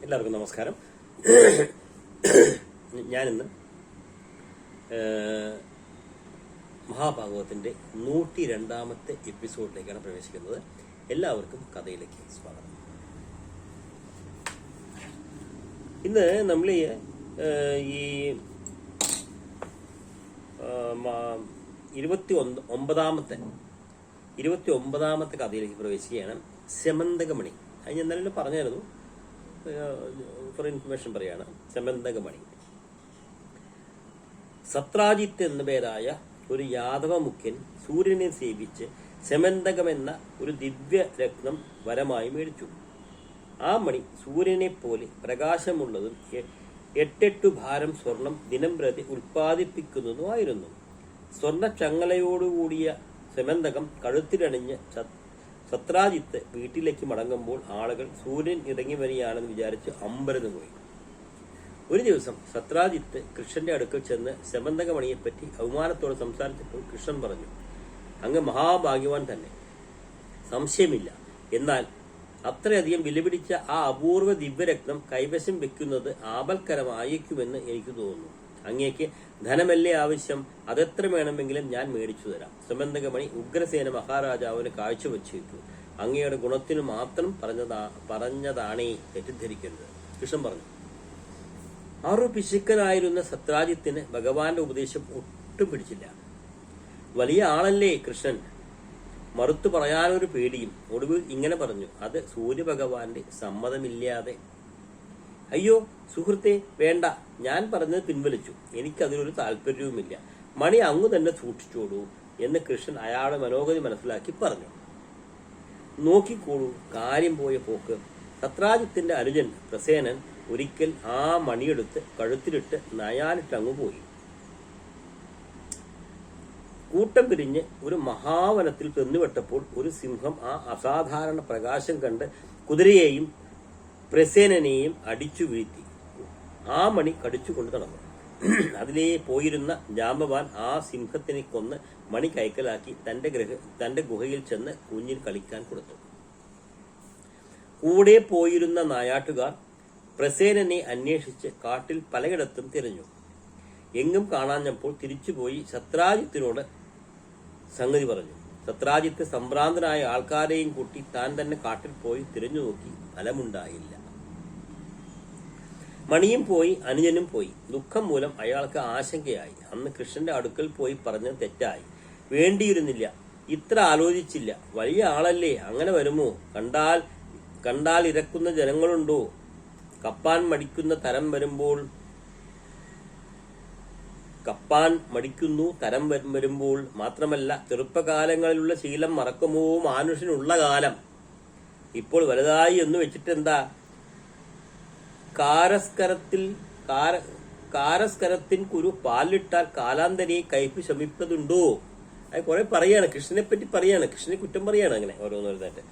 എല്ലാവർക്കും നമസ്കാരം. ഞാനിന്ന് മഹാഭാഗവതത്തിന്റെ 102ാമത്തെ എപ്പിസോഡിലേക്കാണ് പ്രവേശിക്കുന്നത്. എല്ലാവർക്കും കഥയിലേക്ക് സ്വാഗതം. ഇന്ന് നമ്മൾ ഈ 29ാമത്തെ കഥയിലേക്ക് പ്രവേശിക്കുകയാണ്. സെമന്തകമണി. അത് ഞാൻ എന്നാലും പറഞ്ഞായിരുന്നു, ഫോർ ഇൻഫർമേഷൻ പറയാണ്. സെമന്തകമണി. സത്രാജിത്ത് എന്ന പേരായ ഒരു യാദവ മുഖ്യൻ സൂര്യനെ സേവിച്ച് സെമന്തകം എന്ന ഒരു ദിവ്യ രത്നം വരമായി മേടിച്ചു. ആ മണി സൂര്യനെ പോലെ പ്രകാശമുള്ളതും 8 ഭാരം സ്വർണം ദിനം പ്രതി ഉൽപ്പാദിപ്പിക്കുന്നതുമായിരുന്നു. സ്വർണ്ണ ചങ്ങലയോടുകൂടിയ സെമന്തകം കഴുത്തിലണിഞ്ഞ് സത്രാജിത്ത് വീട്ടിലേക്ക് മടങ്ങുമ്പോൾ ആളുകൾ സൂര്യൻ ഇറങ്ങി വരികയാണെന്ന് വിചാരിച്ച് അമ്പരന്ന് പോയി. ഒരു ദിവസം സത്രാജിത്ത് കൃഷ്ണന്റെ അടുക്കൽ ചെന്ന് സെമന്തകമണിയെപ്പറ്റി അവമാനത്തോടെ സംസാരിച്ചപ്പോൾ കൃഷ്ണൻ പറഞ്ഞു, അങ്ങ് മഹാഭാഗ്യവാൻ തന്നെ, സംശയമില്ല. എന്നാൽ അത്രയധികം വിലപിടിച്ച ആ അപൂർവ ദിവ്യരത്നം കൈവശം വെക്കുന്നത് ആപൽക്കരമായേക്കുമെന്ന് എനിക്ക് തോന്നുന്നു. അങ്ങേക്ക് ധനമല്ലേ ആവശ്യം? അതെത്ര വേണമെങ്കിലും ഞാൻ മേടിച്ചു തരാം. സെമന്തകമണി ഉഗ്രസേന മഹാരാജാവിന് കാഴ്ചവെച്ചിട്ടു. അങ്ങയുടെ ഗുണത്തിന് മാത്രം പറഞ്ഞതാണേ തെറ്റിദ്ധരിക്കരുത്. കൃഷ്ണൻ പറഞ്ഞു. പിശുക്കനായിരുന്ന സത്രാജിത്തിന് ഭഗവാന്റെ ഉപദേശം ഒട്ടും പിടിച്ചില്ല. വലിയ ആളല്ലേ കൃഷ്ണൻ? മറുത്തു പറയാനൊരു പേടിയും. ഒടുവിൽ ഇങ്ങനെ പറഞ്ഞു, അത് സൂര്യഭഗവാന്റെ സമ്മതമില്ലാതെ. അയ്യോ സുഹൃത്തെ, വേണ്ട, ഞാൻ പറഞ്ഞത് പിൻവലിച്ചു. എനിക്കതിലൊരു താല്പര്യവുമില്ല. മണി അങ്ങു തന്നെ സൂക്ഷിച്ചോളൂ എന്ന് കൃഷ്ണൻ അയാളുടെ മനോഗതി മനസ്സിലാക്കി പറഞ്ഞു. നോക്കിക്കോളൂ, കാര്യം പോയ പോക്ക്. സത്രാജിത്തിന്റെ അനുജൻ പ്രസേനൻ ഒരിക്കൽ ആ മണിയെടുത്ത് കഴുത്തിലിട്ട് നയാലിട്ടങ്ങു പോയി. കൂട്ടം പിരിഞ്ഞ് ഒരു മഹാവനത്തിൽ ചെന്നുവിട്ടപ്പോൾ ഒരു സിംഹം ആ അസാധാരണ പ്രകാശം കണ്ട് കുതിരയെയും പ്രസേനനെയും അടിച്ചു വീഴ്ത്തി. ആ മണി കടിച്ചുകൊണ്ട് നടന്നു. അതിലേ പോയിരുന്ന ജാമ്പവാൻ ആ സിംഹത്തിനെ കൊന്ന് മണി കൈക്കലാക്കി തന്റെ ഗുഹയിൽ ചെന്ന് കുഞ്ഞിൽ കളിക്കാൻ കൊടുത്തു. കൂടെ പോയിരുന്ന നായാട്ടുകാർ പ്രസേനനെ അന്വേഷിച്ച് കാട്ടിൽ പലയിടത്തും തിരഞ്ഞു. എങ്ങും കാണാഞ്ഞപ്പോൾ തിരിച്ചുപോയി സത്രാജിത്തിനോട് സംഗതി പറഞ്ഞു. സത്രാജിത്ത് സംഭ്രാന്തനായ ആൾക്കാരെയും കൂട്ടി താൻ തന്നെ കാട്ടിൽ പോയി തിരഞ്ഞു നോക്കി. ഫലമുണ്ടായില്ല. മണിയും പോയി, അനുജനും പോയി. ദുഃഖം മൂലം അയാൾക്ക് ആശങ്കയായി. അന്ന് കൃഷ്ണന്റെ അടുക്കൽ പോയി പറഞ്ഞത് തെറ്റായി. വേണ്ടിയിരുന്നില്ല, ഇത്ര ആലോചിച്ചില്ല. വലിയ ആളല്ലേ, അങ്ങനെ വരുമോ? കണ്ടാൽ ഇരക്കുന്ന ജനങ്ങളുണ്ടോ? കപ്പാൻ മടിക്കുന്നു തരം വരുമ്പോൾ മാത്രമല്ല, ചെറുപ്പകാലങ്ങളിലുള്ള ശീലം മറക്കുമോ മാനുഷ്യനുള്ള കാലം? ഇപ്പോൾ വലുതായി എന്ന് വെച്ചിട്ടെന്താ? കാരസ്കരത്തിൻ കുരു പാലിട്ടാൽ കാലാന്തരെ കയ്പ് ശമിപ്പതുണ്ടോ? അത് കുറെ പറയാണ്, കൃഷ്ണനെ പറ്റി പറയാണ്, കൃഷ്ണനെ കുറ്റം പറയാണ്, അങ്ങനെ ഓരോന്നോരോന്നായിട്ട്.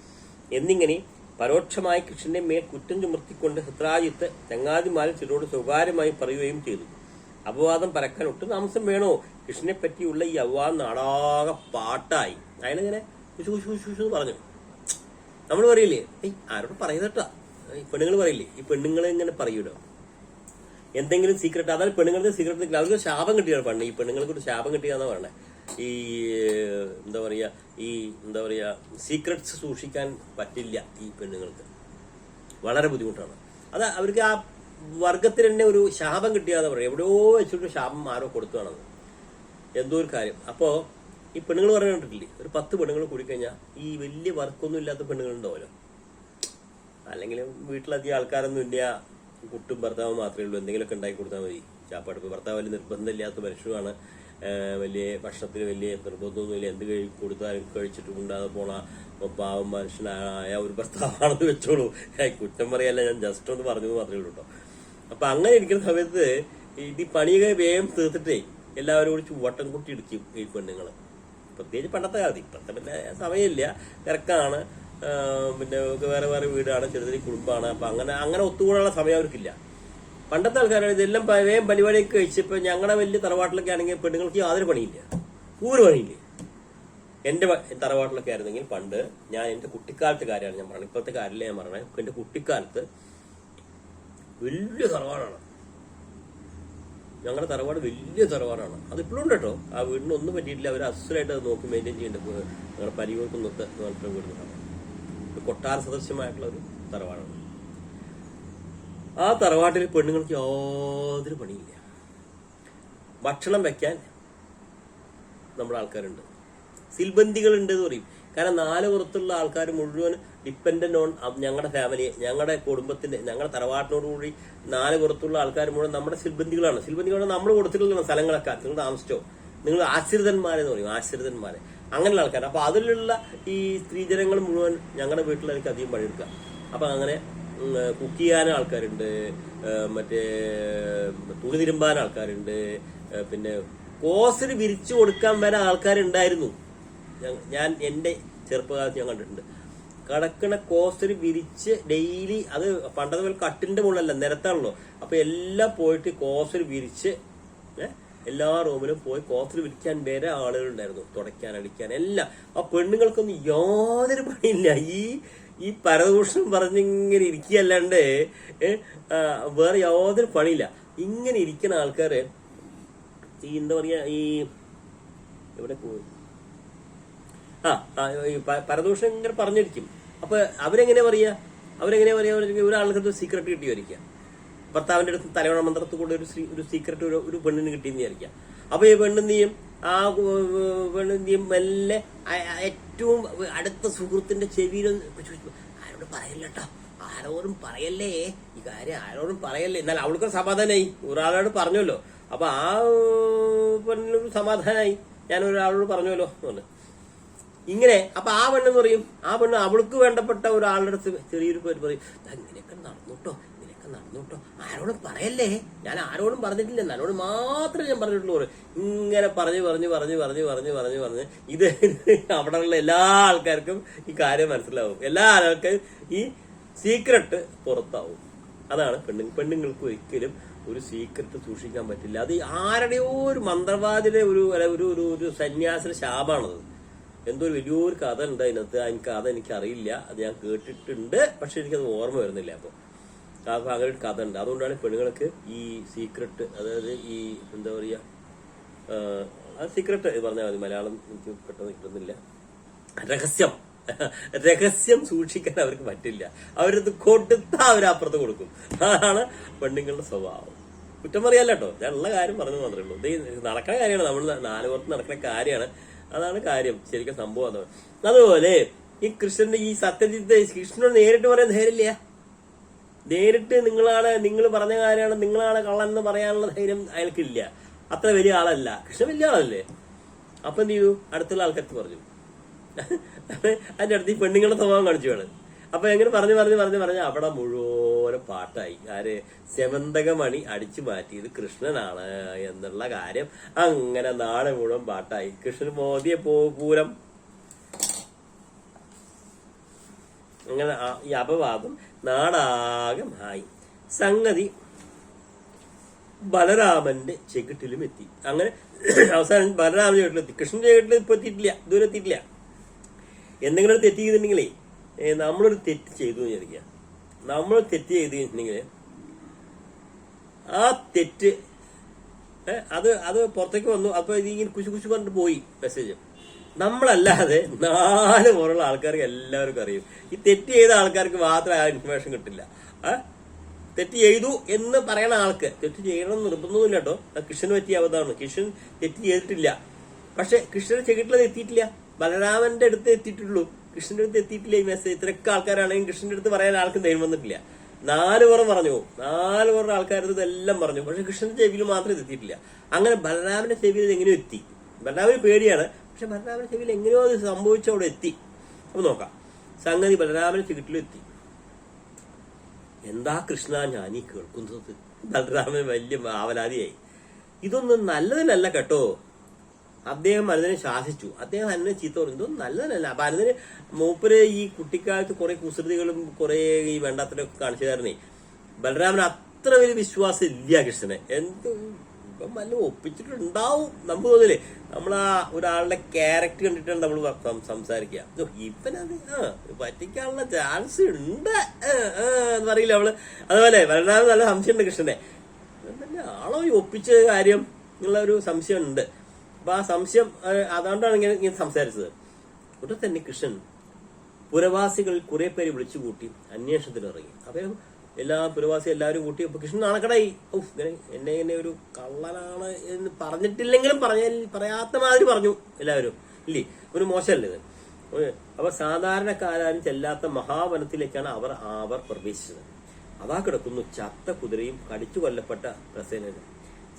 എന്നിങ്ങനെ പരോക്ഷമായി കൃഷ്ണന്റെ മേൽ കുറ്റം ചുമർത്തിക്കൊണ്ട് സത്രാജിത്ത് ചങ്ങാതിമാരിൽ ചിലരോട് സ്വകാര്യമായി പറയുകയും ചെയ്തു. അപവാദം പരക്കാൻ ഒട്ടും താമസം വേണോ? കൃഷ്ണനെ പറ്റിയുള്ള ഈ അപവാദം നാടാകെ പാട്ടായി. അയാളിങ്ങനെ കുശു കുശു കുശു എന്ന് പറഞ്ഞു. നമ്മൾ പറയില്ലേ, ആരോട് പറയുന്നട്ടാ? ഈ പെണ്ണുങ്ങൾ പറയില്ലേ, ഈ പെണ്ണുങ്ങൾ ഇങ്ങനെ പറയൂലോ എന്തെങ്കിലും സീക്രട്ട്. അതായത് പെണ്ണുങ്ങൾക്ക് സീക്രട്ട് അവർക്ക് ശാപം കിട്ടിയാണ് പണ്ട്. ഈ പെണ്ണുങ്ങൾക്ക് ഒരു ശാപം കിട്ടിയാന്നാ പറയണേ. ഈ എന്താ പറയാ സീക്രട്സ് സൂക്ഷിക്കാൻ പറ്റില്ല ഈ പെണ്ണുങ്ങൾക്ക്. വളരെ ബുദ്ധിമുട്ടാണ്. അത് അവർക്ക് ആ വർഗത്തിന് തന്നെ ഒരു ശാപം കിട്ടിയാന്ന് പറയും. എവിടെയോ വെച്ചിട്ട് ശാപം ആരോ കൊടുത്തതാണത്, എന്തോ ഒരു കാര്യം. അപ്പോ ഈ പെണ്ണുങ്ങൾ പറഞ്ഞിട്ടില്ലേ, ഒരു 10 പെണ്ണുങ്ങൾ കൂടിക്കഴിഞ്ഞാൽ ഈ വലിയ വർക്കൊന്നും ഇല്ലാത്ത പെണ്ണുങ്ങളുണ്ടാവല്ലോ. അല്ലെങ്കിൽ വീട്ടിലധികം ആൾക്കാരൊന്നും ഇല്ല, കുട്ടും ഭർത്താവും മാത്രമേ ഉള്ളൂ. എന്തെങ്കിലുമൊക്കെ ഉണ്ടാക്കി കൊടുത്താൽ മതി. ചാപ്പാടുപ്പ് ഭർത്താവ് വലിയ നിർബന്ധമില്ലാത്ത മനുഷ്യരുമാണ്. വലിയ ഭക്ഷണത്തിന് വലിയ നിർബന്ധമൊന്നുമില്ല. എന്ത് കൊടുത്താലും കഴിച്ചിട്ട് കൊണ്ടാതെ പോണ പാവം മനുഷ്യനായ ഒരു ഭർത്താവാണെന്ന് വെച്ചോളൂ. കുറ്റം പറയല്ല, ഞാൻ ജസ്റ്റ് ഒന്ന് പറഞ്ഞു മാത്രമേ ഉള്ളൂ കേട്ടോ. അപ്പൊ അങ്ങനെ ഇരിക്കുന്ന സമയത്ത് ഇത് പണിയൊക്കെ വേഗം തീർത്തിട്ടേ എല്ലാവരും കൂടി വട്ടം കൂട്ടി ഇടിക്കും ഈ പെണ്ണുങ്ങള്. പ്രത്യേകിച്ച് പണ്ടത്തെ കാലത്ത്. ഇപ്പത്തെ പിന്നെ സമയമില്ല, തിരക്കാണ്, പിന്നെ വേറെ വേറെ വീടാണ്, ചെറുതിരി കുടുംബമാണ്. അപ്പൊ അങ്ങനെ ഒത്തുകൂടാനുള്ള സമയം അവർക്കില്ല. പണ്ടത്തെ ആൾക്കാരാണ് ഇതെല്ലാം വേഗം പരിപാടിയൊക്കെ കഴിച്ചപ്പോ ഞങ്ങളുടെ വലിയ തറവാട്ടിലൊക്കെ ആണെങ്കിൽ പെണ്ണുങ്ങൾക്ക് യാതൊരു പണിയില്ല, ഒരു പണിയില്ല. എന്റെ തറവാട്ടിലൊക്കെ ആയിരുന്നെങ്കിൽ പണ്ട്, ഞാൻ എന്റെ കുട്ടിക്കാലത്തെ കാര്യമാണ് ഞാൻ പറയുന്നത്, ഇപ്പോഴത്തെ കാര്യമില്ല ഞാൻ പറയണേ. എന്റെ കുട്ടിക്കാലത്ത് വലിയ തറവാടാണ്. ഞങ്ങളുടെ തറവാട് വലിയ തറവാടാണ്. അതിപ്പോഴും ഉണ്ട് കേട്ടോ. ആ വീടിനൊന്നും പറ്റിയിട്ടില്ല. അവർ അസുരമായിട്ട് അത് നോക്കി മെയിൻറ്റെയിൻ ചെയ്യുന്നുണ്ട്. ഞങ്ങളുടെ പരിവർക്കുന്നൊക്കെ നാട്ടിലെ വീടിന് ഒരു കൊട്ടാര സദൃശ്യമായിട്ടുള്ള ഒരു തറവാടാണ്. ആ തറവാട്ടിൽ പെണ്ണുങ്ങൾക്ക് യാതൊരു പണിയില്ല. ഭക്ഷണം വെക്കാൻ നമ്മുടെ ആൾക്കാരുണ്ട്, സിൽബന്തികളുണ്ട് എന്ന് പറയും. കാരണം 4 പുറത്തുള്ള ആൾക്കാർ മുഴുവൻ ഡിപ്പെൻഡന്റ് ഓൺ ഞങ്ങളുടെ ഫാമിലിയെ, ഞങ്ങളുടെ കുടുംബത്തിന്റെ, ഞങ്ങളുടെ തറവാട്ടിനോടുകൂടി 4 പുറത്തുള്ള ആൾക്കാർ മുഴുവൻ നമ്മുടെ സിൽബന്തികളാണ്. സിൽബന്തികളാണ് നമ്മൾ കൊടുത്തിട്ടുള്ള സ്ഥലങ്ങളൊക്കെ. നിങ്ങൾ താമസിച്ചോ, നിങ്ങൾ ആശ്രിതന്മാരെന്ന് പറയും, ആശ്രിതന്മാരെ, അങ്ങനെയുള്ള ആൾക്കാർ. അപ്പൊ അതിലുള്ള ഈ സ്ത്രീജനങ്ങൾ മുഴുവൻ ഞങ്ങളുടെ വീട്ടിലേക്ക് അധികം പണിയെടുക്കുക. അപ്പൊ അങ്ങനെ കുക്ക് ചെയ്യാൻ ആൾക്കാരുണ്ട്, മറ്റേ തുണി തിരുമ്പാൻ ആൾക്കാരുണ്ട്, പിന്നെ കോസര് വിരിച്ചു കൊടുക്കാൻ വരെ ആൾക്കാരുണ്ടായിരുന്നു. ഞാൻ എൻ്റെ ചെറുപ്പകാലത്ത് ഞാൻ കണ്ടിട്ടുണ്ട്. കിടക്കണ കോസര് വിരിച്ച് ഡെയിലി, അത് പണ്ടത്തെ പോലെ കട്ടിന്റെ മുകളിലല്ല, നിരത്താണല്ലോ. അപ്പൊ എല്ലാം പോയിട്ട് കോസര് വിരിച്ച് എല്ലാ റൂമിലും പോയി കോസര് വിരിക്കാൻ വരെ ആളുകളുണ്ടായിരുന്നു, തുടയ്ക്കാൻ, അടിക്കാൻ എല്ലാം. ആ പെണ്ണുങ്ങൾക്കൊന്നും യാതൊരു പണിയില്ല. ഈ പരദൂഷണം പറഞ്ഞിങ്ങനെ ഇരിക്കുകയല്ലാണ്ട് വേറെ യാതൊരു പണിയില്ല. ഇങ്ങനെ ഇരിക്കുന്ന ആൾക്കാര് ഈ എന്താ പറയാ, ഈ എവിടെ പോയി ഈ പരദൂഷണം ഇങ്ങനെ പറഞ്ഞിരിക്കും. അപ്പൊ അവരെങ്ങനെ പറയാ, ഒരാൾക്ക് സീക്രട്ട് കിട്ടി വരിക്കുക. ഭർത്താവിന്റെ അടുത്ത് തലവണ മന്ത്രത്ത് കൂടെ ഒരു സീക്രട്ട് ഒരു പെണ്ണിന് കിട്ടിയെന്ന് വിചാരിക്കാം. അപ്പൊ ഈ പെണ്ണെന്തിയും മെല്ലെ ഏറ്റവും അടുത്ത സുഹൃത്തിന്റെ ചെവിയിൽ ആരോട് പറയല്ല കേട്ടോ, ആരോടും പറയല്ലേ ഈ കാര്യം, ആരോടും പറയല്ലേ. എന്നാൽ അവൾക്ക് സമാധാനമായി, ഒരാളോട് പറഞ്ഞല്ലോ. അപ്പൊ ആ പെണ്ണിനൊരു സമാധാനമായി, ഞാൻ ഒരാളോട് പറഞ്ഞല്ലോ എന്ന്. ഇങ്ങനെ അപ്പൊ ആ പെണ്ണെന്ന് പറയും, ആ പെണ്ണ് അവൾക്ക് വേണ്ടപ്പെട്ട ഒരാളുടെ അടുത്ത് ചെറിയൊരു പേര് പറയും, ഇങ്ങനെയൊക്കെ നടന്നുട്ടോ, നടന്നുട്ടോ, ആരോടും പറയല്ലേ, ഞാൻ ആരോടും പറഞ്ഞിട്ടില്ല, എന്നോട് മാത്രമേ ഞാൻ പറഞ്ഞിട്ടുള്ളൂ. ഇങ്ങനെ പറഞ്ഞ് ഇത് അവിടെയുള്ള എല്ലാ ആൾക്കാർക്കും ഈ കാര്യം മനസ്സിലാവും. എല്ലാ ആൾക്കാരും ഈ സീക്രട്ട് പുറത്താവും. അതാണ് പെണ്ണുങ്ങൾക്ക് ഒരിക്കലും ഒരു സീക്രട്ട് സൂക്ഷിക്കാൻ പറ്റില്ല. അത് ആരുടെയോ ഒരു മന്ത്രവാദിയുടെ ഒരു സന്യാസിന്റെ ശാപാണത്. എന്തോ ഒരു വലിയൊരു കഥ ഉണ്ട് അതിനകത്ത്. കഥ എനിക്കറിയില്ല, അത് ഞാൻ കേട്ടിട്ടുണ്ട്, പക്ഷെ എനിക്കത് ഓർമ്മ വരുന്നില്ല. അപ്പൊ അങ്ങനെ ഒരു കഥ ഉണ്ട്. അതുകൊണ്ടാണ് പെണ്ണുങ്ങൾക്ക് ഈ സീക്രട്ട്, അതായത് ഈ എന്താ പറയാ, സീക്രട്ട് പറഞ്ഞാൽ മതി, മലയാളം എനിക്ക് പെട്ടെന്ന് കിട്ടുന്നില്ല. രഹസ്യം സൂക്ഷിക്കാൻ അവർക്ക് പറ്റില്ല. അവരത് കൊടുത്താൽ അവരപ്പുറത്ത് കൊടുക്കും. അതാണ് പെണ്ണുങ്ങളുടെ സ്വഭാവം. കുറ്റം പറയാല്ല കേട്ടോ, ഞാൻ ഉള്ള കാര്യം പറഞ്ഞു മാത്രമേ ഉള്ളൂ. ഇത് നടക്കുന്ന കാര്യമാണ്, നമ്മൾ 4 പുറത്ത് നടക്കുന്ന കാര്യമാണ്. അതാണ് കാര്യം, ശരിക്കും സംഭവം അതാണ്. അതുപോലെ ഈ കൃഷ്ണന്റെ ഈ സത്യജിത്ത് കൃഷ്ണനോട് നേരിട്ട് പറയാൻ ധൈര്യമില്ല. നേരിട്ട് നിങ്ങൾ പറഞ്ഞ കാര്യമാണ്, നിങ്ങളാണ് കള്ളൻ എന്ന് പറയാനുള്ള ധൈര്യം അയാൾക്കില്ല. അത്ര വലിയ ആളല്ല കൃഷ്ണൻ, വലിയ ആളല്ലേ. അപ്പൊ എന്ത് ചെയ്തു, അടുത്തുള്ള ആൾക്കാർക്ക് പറഞ്ഞു. അതിന്റെ അടുത്ത് ഈ പെണ്ണുങ്ങളുടെ സ്വഭാവം കാണിച്ചുവാണ്. അപ്പൊ എങ്ങനെ പറഞ്ഞ് അവിടെ മുഴുവനും പാട്ടായി. സെമന്തകമണി അടിച്ചു മാറ്റിയത് കൃഷ്ണനാണ് എന്നുള്ള കാര്യം അങ്ങനെ നാളെ മുഴുവൻ പാട്ടായി. കൃഷ്ണൻ മോദിയെ പൂരം, അങ്ങനെ ഈ അപവാദം നാടാകമായി. സംഗതി ബലരാമന്റെ ചെകിട്ടിലും എത്തി. അങ്ങനെ അവസാനം ബലരാമന്റെ ചെകിട്ടിലെത്തി. കൃഷ്ണന്റെ ചെകിട്ടിൽ ഇപ്പൊ എത്തിയിട്ടില്ല, ഇതുവരെ എത്തിയിട്ടില്ല. എന്തെങ്കിലും ഒരു തെറ്റ് ചെയ്തിട്ടുണ്ടെങ്കിലേ, നമ്മളൊരു തെറ്റ് ചെയ്തു വിചാരിക്കുക, നമ്മൾ തെറ്റ് ചെയ്തിട്ടുണ്ടെങ്കിൽ ആ തെറ്റ് അത് പുറത്തേക്ക് വന്നു. അപ്പൊ ഇതിങ്ങനെ കുശു പറഞ്ഞിട്ട് പോയി മെസ്സേജ്. നമ്മളല്ലാതെ 4 പുറമുള്ള ആൾക്കാർക്ക് എല്ലാവർക്കും അറിയും. ഈ തെറ്റ് ചെയ്ത ആൾക്കാർക്ക് മാത്രമേ ആ ഇൻഫർമേഷൻ കിട്ടില്ല. തെറ്റ് ചെയ്തു എന്ന് പറയുന്ന ആൾക്ക് തെറ്റ് ചെയ്യണം നിർബന്ധമൊന്നുമില്ല കേട്ടോ. കൃഷ്ണന് പറ്റിയ അവതാണ്. കൃഷ്ണൻ തെറ്റ് ചെയ്തിട്ടില്ല, പക്ഷെ കൃഷ്ണന്റെ ചെകിട്ടിലത് എത്തിയിട്ടില്ല. ബലരാമന്റെ അടുത്ത് എത്തിയിട്ടുള്ളൂ, കൃഷ്ണന്റെ അടുത്ത് എത്തിയിട്ടില്ല ഈ മെസ്സേജ്. ഇത്രയൊക്കെ ആൾക്കാരാണെങ്കിൽ കൃഷ്ണന്റെ അടുത്ത് പറയാൻ ആൾക്കും ധൈര്യം വന്നിട്ടില്ല. 4 പുറം പറഞ്ഞു, 4 പുറം ആൾക്കാരുടെ ഇതെല്ലാം പറഞ്ഞു, പക്ഷെ കൃഷ്ണന്റെ ചെവിയിൽ മാത്രം ഇത് എത്തിയിട്ടില്ല. അങ്ങനെ ബലരാമന്റെ ചെവിയിൽ ഇത് എങ്ങനെയോ എത്തി. ബലരാമന് പേടിയാണ്, പക്ഷെ ബലരാമന്റെ ചെവിയിൽ എങ്ങനെയോ അത് സംഭവിച്ചവിടെ എത്തി. അപ്പൊ നോക്കാം, സംഗതി ബലരാമന്റെ ചെകിട്ടിലും എത്തി. എന്താ കൃഷ്ണ ഞാനീ കേൾക്കുന്നത്? ബലരാമൻ വലിയ ആവലാതിയായി. ഇതൊന്നും നല്ലതിനല്ല കേട്ടോ. അദ്ദേഹം അനന്തനെ ശാസിച്ചു. അദ്ദേഹം അനന്തനെ ചീത്ത പറഞ്ഞു, ഇതൊന്നും നല്ലതിനല്ല. അപ്പൊ അനന്തന് മൂപ്പര് ഈ കുട്ടിക്കാലത്ത് കുറെ കുസൃതികളും കുറെ ഈ വേണ്ടാത്തരൊക്കെ കാണിച്ചു തരണേ. ബലരാമന് അത്ര വലിയ വിശ്വാസം ഇല്ല കൃഷ്ണനെ. എന്ത് ഇപ്പം വല്ല ഒപ്പിച്ചിട്ടുണ്ടാവും നമുക്ക് തോന്നില്ലേ. നമ്മൾ ആ ഒരാളുടെ ക്യാരക്ടർ കണ്ടിട്ടാണ് നമ്മൾ സംസാരിക്കുക. ഇവനത് പറ്റിക്കാനുള്ള ചാൻസ് ഉണ്ട് എന്ന് പറയില്ല നമ്മള്. അതുപോലെ വരണാവ് നല്ല സംശയമുണ്ട് കൃഷ്ണനെ, തന്നെ ആളോ ഈ ഒപ്പിച്ച കാര്യം എന്നുള്ള ഒരു സംശയം ഉണ്ട്. അപ്പൊ ആ സംശയം അതുകൊണ്ടാണ് ഇങ്ങനെ സംസാരിച്ചത്. ഉടനെ തന്നെ കൃഷ്ണൻ പുരവാസികളിൽ കുറെ പേര് വിളിച്ചുകൂട്ടി അന്വേഷണത്തിന് ഇറങ്ങി. അപ്പൊ എല്ലാ പുരവാസി എല്ലാവരും കൂട്ടി. അപ്പൊ കൃഷ്ണൻ നാണക്കടായി. എന്നെ ഇങ്ങനെ ഒരു കള്ളനാണ് എന്ന് പറഞ്ഞിട്ടില്ലെങ്കിലും പറയാത്ത മാതിരി പറഞ്ഞു എല്ലാവരും. ഇല്ലേ, ഒരു മോശമല്ലേ ഇത്. അപ്പൊ സാധാരണക്കാരും ചെല്ലാത്ത മഹാവനത്തിലേക്കാണ് അവർ പ്രവേശിച്ചത്. അതാ കിടക്കുന്നു ചത്ത കുതിരയും കടിച്ചു കൊല്ലപ്പെട്ട പ്രസേനനും.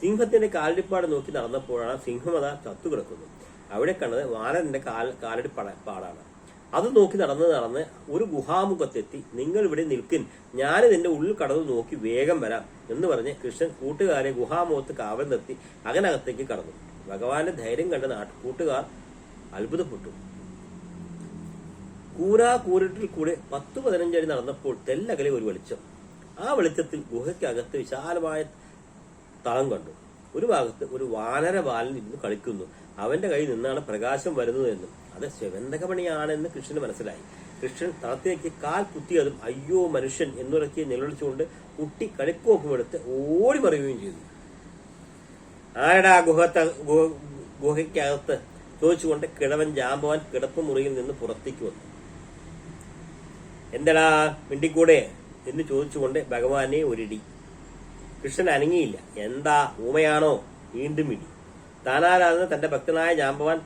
സിംഹത്തിന്റെ കാലടിപ്പാട് നോക്കി നടന്നപ്പോഴാണ് സിംഹം അതാ ചത്തു കിടക്കുന്നു. അവിടെ കണ്ടത് വാനരന്റെ കാലടി പാടാണ്. അത് നോക്കി നടന്ന് ഒരു ഗുഹാമുഖത്തെത്തി. നിങ്ങൾ ഇവിടെ നിൽക്കിൻ, ഞാനിതിന്റെ ഉള്ളിൽ കടന്നു നോക്കി വേഗം വരാം എന്ന് പറഞ്ഞ് കൃഷ്ണൻ കൂട്ടുകാരെ ഗുഹാമുഖത്ത് കാവൽ നിർത്തി അകനകത്തേക്ക് കടന്നു. ഭഗവാന്റെ ധൈര്യം കണ്ട കൂട്ടുകാർ അത്ഭുതപ്പെട്ടു. കൂരിട്ടിൽ കൂടെ 10-15 അടി നടന്നപ്പോൾ തെല്ലകലെ ഒരു വെളിച്ചം. ആ വെളിച്ചത്തിൽ ഗുഹയ്ക്കകത്ത് വിശാലമായ തളം കണ്ടു. ഒരു ഭാഗത്ത് ഒരു വാനര ബാലൻ ഇരുന്ന് കളിക്കുന്നു. അവന്റെ കയ്യിൽ നിന്നാണ് പ്രകാശം വരുന്നതെന്നും അത് ശവന്തകമണിയാണെന്ന് കൃഷ്ണന് മനസ്സിലായി. കൃഷ്ണൻ തളത്തിലേക്ക് കാൽ കുത്തിയതും അയ്യോ മനുഷ്യൻ എന്നുറക്കി നിലവിളിച്ചുകൊണ്ട് കുട്ടി കളിക്കോപ്പുമെടുത്ത് ഓടി മറിയുകയും ചെയ്തു. ആരടാ ഗുഹയ്ക്കകത്ത് ചോദിച്ചുകൊണ്ട് കിഴവൻ ജാമ്പവാൻ കിടപ്പ് മുറിയിൽ നിന്ന് പുറത്തേക്ക് വന്നു. എന്തടാ മിണ്ടിക്കൂടെ എന്ന് ചോദിച്ചുകൊണ്ട് ഭഗവാനെ ഒരിടി. കൃഷ്ണൻ അനങ്ങിയില്ല. എന്താ ഊമയാണോ? വീണ്ടും ഇടി. താനാരാതെന്ന് തന്റെ ഭക്തനായ ജാമ്പവാൻ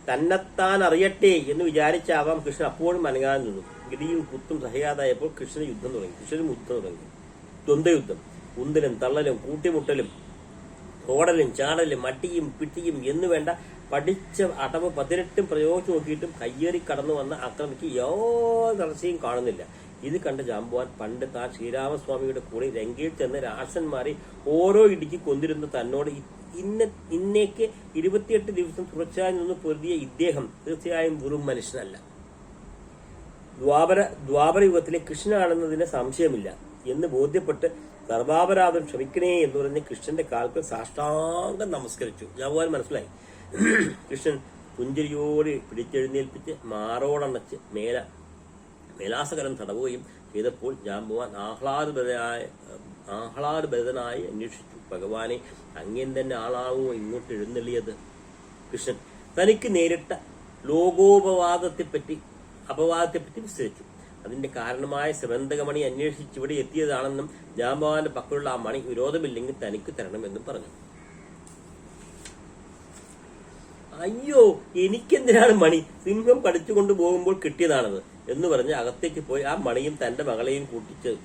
തന്നെത്താൻ അറിയട്ടെ എന്ന് വിചാരിച്ചാവാം കൃഷ്ണൻ അപ്പോഴും അനങ്ങാതെ നിന്നു. ഇടിയും കുത്തും സഹിയാതായപ്പോൾ കൃഷ്ണന് യുദ്ധം തുടങ്ങി. ദ്വന്ദ്വയുദ്ധം. ഉന്തലും തള്ളലും കൂട്ടിമുട്ടലും ഓടലും ചാടലും മട്ടിയും പിട്ടിയും എന്നു വേണ്ട പഠിച്ച അടവ് 18 പ്രയോഗിച്ചു നോക്കിയിട്ടും കയ്യേറി കടന്നു വന്ന അക്രമിക്ക് യാതൊരു തടസ്സയും കാണുന്നില്ല. ഇത് കണ്ട ജാമ്പവാൻ പണ്ട് താൻ ശ്രീരാമസ്വാമിയുടെ കൂടെ രംഗയിൽ ചെന്ന് രാക്ഷസന്മാരെ ഓരോ ഇടിക്ക് കൊന്നിരുന്ന തന്നോട് ഇന്നേക്ക് 28 ദിവസം തുടർച്ചയായി നിന്ന് പൊരുതിയ ഇദ്ദേഹം തീർച്ചയായും വെറും മനുഷ്യനല്ല. ദ്വാപര യുഗത്തിലെ കൃഷ്ണനാണെന്നതിന് സംശയമില്ല എന്ന് ബോധ്യപ്പെട്ട് സർവാപരാധം ക്ഷമിക്കണേ എന്ന് പറഞ്ഞ് കൃഷ്ണന്റെ കാൽക്കൽ സാഷ്ടാംഗം നമസ്കരിച്ചു. ജാമ്പവാൻ മനസ്സിലായി. കൃഷ്ണൻ പുഞ്ചിരിയോടെ പിടിച്ചെഴുന്നേൽപ്പിച്ച് മാറോടണച്ച് മേലാസകരം തടവുകയും ചെയ്തപ്പോൾ ജാമ്പവാൻ ആഹ്ലാദഭരിതനായി അന്വേഷിച്ചു. ഭഗവാനെ, അങ്ങേൻ തന്നെ ആളാവുമോ ഇങ്ങോട്ട് എഴുന്നള്ളിയത്? കൃഷ്ണൻ തനിക്ക് നേരിട്ട ലോകോപവാദത്തെപ്പറ്റി വിസ്തരിച്ചു. അതിന്റെ കാരണമായ സ്രവന്തകമണി അന്വേഷിച്ച് ഇവിടെ എത്തിയതാണെന്നും ജാമ്പവാന്റെ പക്കലുള്ള ആ മണി വിരോധമില്ലെങ്കിൽ തനിക്ക് തരണമെന്നും പറഞ്ഞു. അയ്യോ, എനിക്കെന്തിനാണ് മണി? സിംഹം കടിച്ചുകൊണ്ടു പോകുമ്പോൾ കിട്ടിയതാണത് എന്ന് പറഞ്ഞ് അകത്തേക്ക് പോയി ആ മണിയും തന്റെ മകളെയും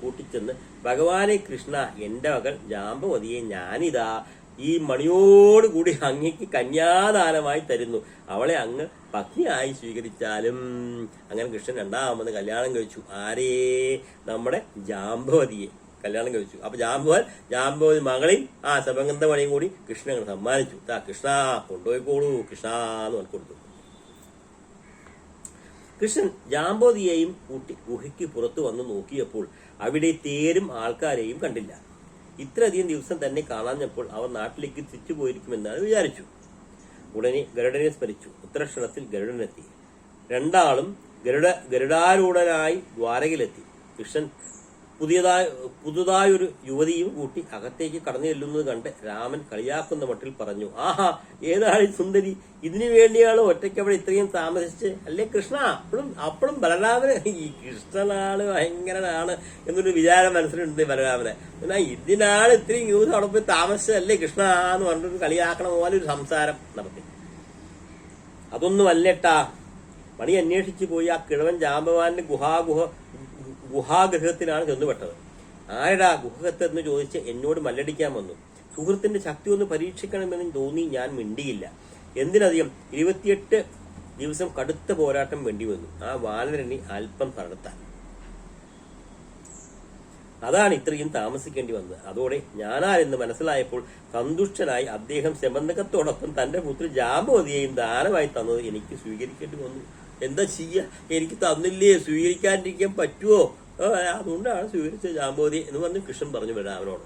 കൂട്ടിച്ചെന്ന് ഭഗവാനെ കൃഷ്ണ, എന്റെ മകൾ ജാമ്പവതിയെ ഞാനിതാ ഈ മണിയോടുകൂടി അങ്ങേക്ക് കന്യാദാനമായി തരുന്നു. അവളെ അങ്ങ് പത്നിയായി സ്വീകരിച്ചാലും. അങ്ങനെ കൃഷ്ണൻ 2ാമത് കല്യാണം കഴിച്ചു. ആരേ? നമ്മുടെ ജാമ്പവതിയെ കല്യാണം കഴിച്ചു. അപ്പൊ ജാമ്പവതി മകളെയും ആ ശബഗന്ധമണിയും കൂടി കൃഷ്ണൻ സമ്മാനിച്ചു. കൃഷ്ണ കൊണ്ടുപോയിക്കോളൂ കൃഷ്ണ എന്ന് പറഞ്ഞു കൊടുത്തു. കൃഷ്ണൻ ജാമ്പവതിയെയും കൂട്ടി ഗുഹയ്ക്ക് പുറത്തു വന്ന് നോക്കിയപ്പോൾ അവിടെ തേരും ആൾക്കാരെയും കണ്ടില്ല. ഇത്രയധികം ദിവസം തന്നെ കാണാഞ്ഞപ്പോൾ അവർ നാട്ടിലേക്ക് തിരിച്ചു പോയിരിക്കുമെന്നാണ് വിചാരിച്ചു. ഉടനെ ഗരുഡനെ സ്മരിച്ചു. ഉത്തരക്ഷണത്തിൽ ഗരുഡനെത്തി. 2ആളും ഗരുഡാരൂഢനായി ദ്വാരകയിലെത്തി. കൃഷ്ണൻ പുതുതായൊരു യുവതിയും കൂട്ടി അകത്തേക്ക് കടന്നു ചെല്ലുന്നത് കണ്ട് രാമൻ കളിയാക്കുന്ന മട്ടിൽ പറഞ്ഞു, ആഹാ, ഏതാണ് സുന്ദരി? ഇതിനു വേണ്ടിയാണ് ഒറ്റയ്ക്ക് അവിടെ ഇത്രയും താമസിച്ച് അല്ലേ കൃഷ്ണ? അപ്പോഴും ബലരാമന് ഈ കൃഷ്ണനാണ് ഭയങ്കരനാണ് എന്നൊരു വിചാരം മനസ്സിലുണ്ട് ബലരാമന്. എന്നാ ഇതിനാണ് ഇത്രയും യൂസ് അവിടെ പോയി താമസിച്ചല്ലേ കൃഷ്ണ എന്ന് പറഞ്ഞിട്ട് കളിയാക്കണ പോലെ ഒരു സംസാരം നടത്തി. അതൊന്നും അല്ലേട്ടാ. മണി അന്വേഷിച്ചു പോയി ആ കിഴവൻ ജാമ്പവാന്റെ ഗുഹാഗൃഹത്തിലാണ് ചെന്നുപെട്ടത്. ആരടാ ഗുഹത്തെന്ന് ചോദിച്ച് എന്നോട് മല്ലടിക്കാൻ വന്നു. സുഹൃത്തിന്റെ ശക്തി ഒന്ന് പരീക്ഷിക്കണമെന്ന് തോന്നി ഞാൻ മിണ്ടിയില്ല. എന്തിനധികം 28 ദിവസം കടുത്ത പോരാട്ടം വേണ്ടി വന്നു ആ വാനരനെ അല്പം തടുത്താൻ. അതാണ് ഇത്രയും താമസിക്കേണ്ടി വന്നത്. അതോടെ ഞാനാരെന്ന് മനസ്സിലായപ്പോൾ സന്തുഷ്ടനായി അദ്ദേഹം ശമന്തകത്തോടൊപ്പം തന്റെ പുത്രി ജാമ്പവതിയെയും ദാനമായി തന്നത് എനിക്ക് സ്വീകരിക്കേണ്ടി വന്നു. എന്താ ചെയ്യ, എനിക്ക് തന്നില്ലേ, സ്വീകരിക്കാണ്ടിരിക്കാൻ പറ്റുമോ? അതുകൊണ്ടാണ് സ്വീകരിച്ച ജാമ്പവതി എന്ന് പറഞ്ഞ് കൃഷ്ണൻ പറഞ്ഞു ബലരാമനോട്.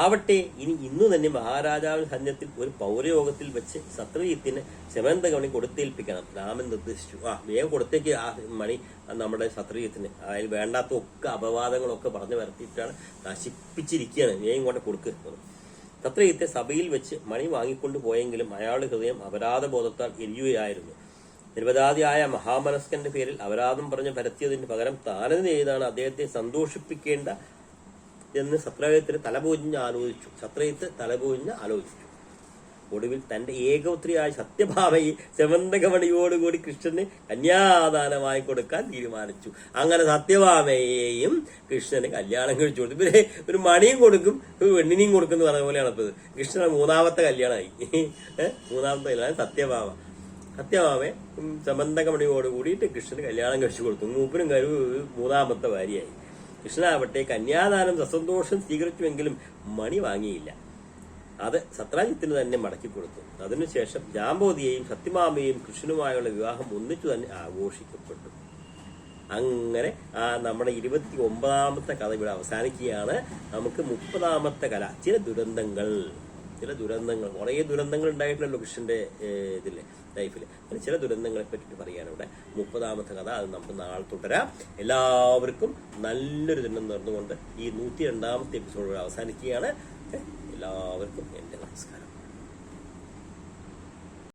ആവട്ടെ ഇനി ഇന്നു തന്നെ മഹാരാജാവിന്റെ സൈന്യത്തിൽ ഒരു പൗരയോഗത്തിൽ വെച്ച് സത്രജിത്തിന് സെമന്തകമണി കൊടുത്തേൽപ്പിക്കണം. രാമൻ നിർദ്ദേശിച്ചു. വേഗം കൊടുത്തേക്ക് ആ മണി നമ്മുടെ സത്രജിത്തിന്. അതിൽ വേണ്ടാത്ത ഒക്കെ അപവാദങ്ങളൊക്കെ പറഞ്ഞു വരുത്തിയിട്ടാണ് നശിപ്പിച്ചിരിക്കുകയാണ്. വേഗം കൊണ്ട് കൊടുക്കുന്നത്. സത്രജിത്തെ സഭയിൽ വെച്ച് മണി വാങ്ങിക്കൊണ്ടു പോയെങ്കിലും അയാളുടെ ഹൃദയം അപരാധബോധത്താൽ എരിയുകയായിരുന്നു. നിരപരാധിയായ മഹാമനസ്കന്റെ പേരിൽ അപരാധം പറഞ്ഞ് പരത്തിയതിന് പകരം താനെന്ന് ചെയ്താണ് അദ്ദേഹത്തെ സന്തോഷിപ്പിക്കേണ്ട എന്ന് സത്രജിത്ത് തലപൂഞ്ഞ് ആലോചിച്ചു. ഒടുവിൽ തന്റെ ഏകപുത്രിയായ സത്യഭാമയെ സെമന്തകമണിയോടുകൂടി കൃഷ്ണന് കന്യാദാനമായി കൊടുക്കാൻ തീരുമാനിച്ചു. അങ്ങനെ സത്യഭാമയെയും കൃഷ്ണന് കല്യാണം കഴിച്ചു കൊടുത്തു. പിന്നെ ഒരു മണിയും കൊടുക്കും, ഒരു വെണ്ണിനെയും കൊടുക്കും എന്ന് പറഞ്ഞ പോലെയാണ് ഇപ്പത്. കൃഷ്ണന് മൂന്നാമത്തെ കല്യാണമായി. മൂന്നാമത്തെ കല്യാണം സത്യഭാമയെ സെമന്തകമണിയോട് കൂടിയിട്ട് കൃഷ്ണന് കല്യാണം കഴിച്ചു കൊടുത്തു. മൂപ്പനും മൂന്നാമത്തെ ഭാര്യയായി. കൃഷ്ണനാവട്ടെ കന്യാദാനം സസന്തോഷം സ്വീകരിച്ചുവെങ്കിലും മണി വാങ്ങിയില്ല. അത് സത്രാജിത്തിന് തന്നെ മടക്കി കൊടുത്തു. അതിനുശേഷം ജാമ്പവതിയെയും സത്യഭാമയെയും കൃഷ്ണനുമായുള്ള വിവാഹം ഒന്നിച്ചു തന്നെ ആഘോഷിക്കപ്പെട്ടു. അങ്ങനെ നമ്മുടെ 29ാമത്തെ കഥ ഇവിടെ അവസാനിക്കുകയാണ്. നമുക്ക് 30ാമത്തെ കല. ചില ദുരന്തങ്ങൾ, കുറേ ദുരന്തങ്ങൾ ഉണ്ടായിട്ടുണ്ടല്ലോ കൃഷ്ണന്റെ ഇതില് ലൈഫിൽ. അങ്ങനെ ചില ദുരന്തങ്ങളെ പറ്റിയിട്ട് പറയാണ് ഇവിടെ 30ാമത്തെ കഥ. അത് നമുക്ക് നാളെ തുടരാം. എല്ലാവർക്കും നല്ലൊരു ദിനം നേർന്നുകൊണ്ട് ഈ 102ാമത്തെ എപ്പിസോഡ് അവസാനിക്കുകയാണ്. എല്ലാവർക്കും എന്റെ നമസ്കാരം.